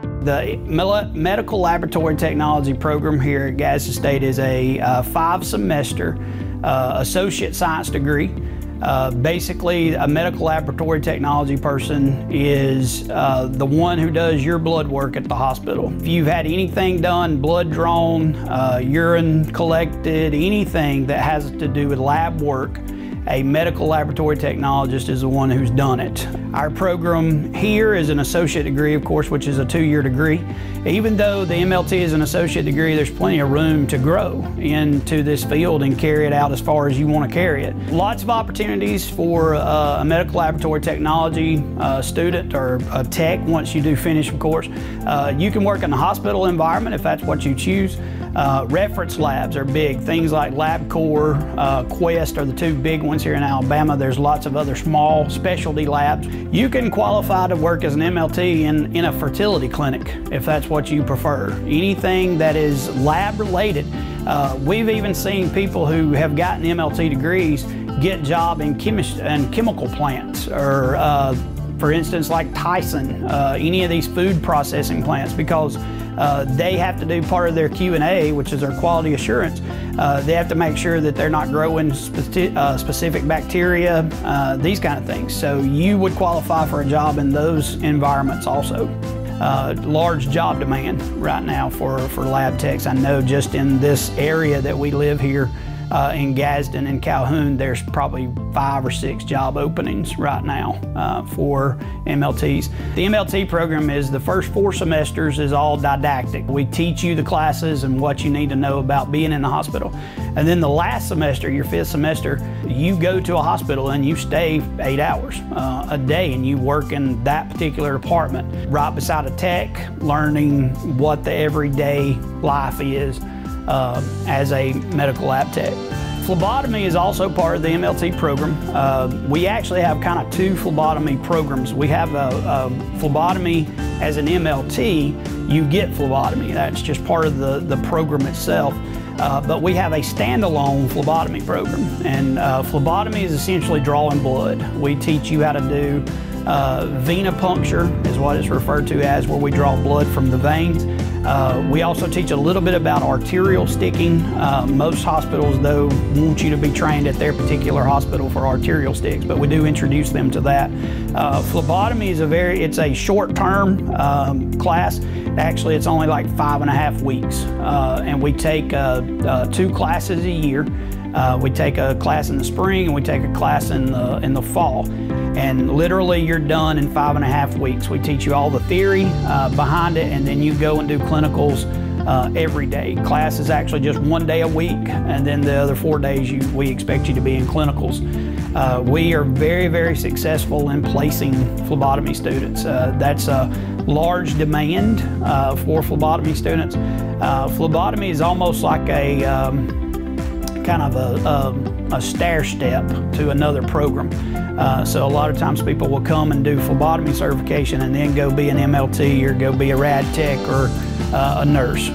The Medical Laboratory Technology program here at Gadsden State is a 5-semester associate science degree. Basically, a medical laboratory technology person is the one who does your blood work at the hospital. If you've had anything done, blood drawn, urine collected, anything that has to do with lab work, a medical laboratory technologist is the one who's done it. Our program here is an associate degree, of course, which is a 2-year degree. Even though the MLT is an associate degree, there's plenty of room to grow into this field and carry it out as far as you want to carry it. Lots of opportunities for a medical laboratory technology student or a tech once you do finish, of course. You can work in the hospital environment if that's what you choose. Reference labs are big. Things like LabCorp, Quest are the 2 big ones here in Alabama. There's lots of other small specialty labs. You can qualify to work as an MLT in a fertility clinic if that's what you prefer. Anything that is lab related. We've even seen people who have gotten MLT degrees get job in chemical plants, or for instance like Tyson, any of these food processing plants, because they have to do part of their Q&A, which is their quality assurance. They have to make sure that they're not growing specific bacteria, these kind of things. So you would qualify for a job in those environments also. Large job demand right now for lab techs. I know just in this area that we live here, in Gadsden and Calhoun, there's probably 5 or 6 job openings right now for MLTs. The MLT program is the first 4 semesters is all didactic. We teach you the classes and what you need to know about being in the hospital. And then the last semester, your 5th semester, you go to a hospital and you stay 8 hours a day and you work in that particular department, right beside a tech, learning what the everyday life is as a medical lab tech. Phlebotomy is also part of the MLT program. We actually have kind of 2 phlebotomy programs. We have a phlebotomy as an MLT. You get phlebotomy. That's just part of the program itself. But we have a standalone phlebotomy program. And phlebotomy is essentially drawing blood. We teach you how to do venipuncture, is what it's referred to as, where we draw blood from the veins. We also teach a little bit about arterial sticking. Most hospitals, though, want you to be trained at their particular hospital for arterial sticks, but we do introduce them to that. Phlebotomy is it's a short-term class. Actually, it's only like 5.5 weeks, and we take 2 classes a year. We take a class in the spring and we take a class in the fall. And literally you're done in 5.5 weeks. We teach you all the theory behind it, and then you go and do clinicals every day. Class is actually just 1 day a week, and then the other 4 days we expect you to be in clinicals. We are very, very successful in placing phlebotomy students. That's a large demand for phlebotomy students. Phlebotomy is almost like a kind of a stair step to another program. So a lot of times people will come and do phlebotomy certification and then go be an MLT or go be a rad tech or a nurse.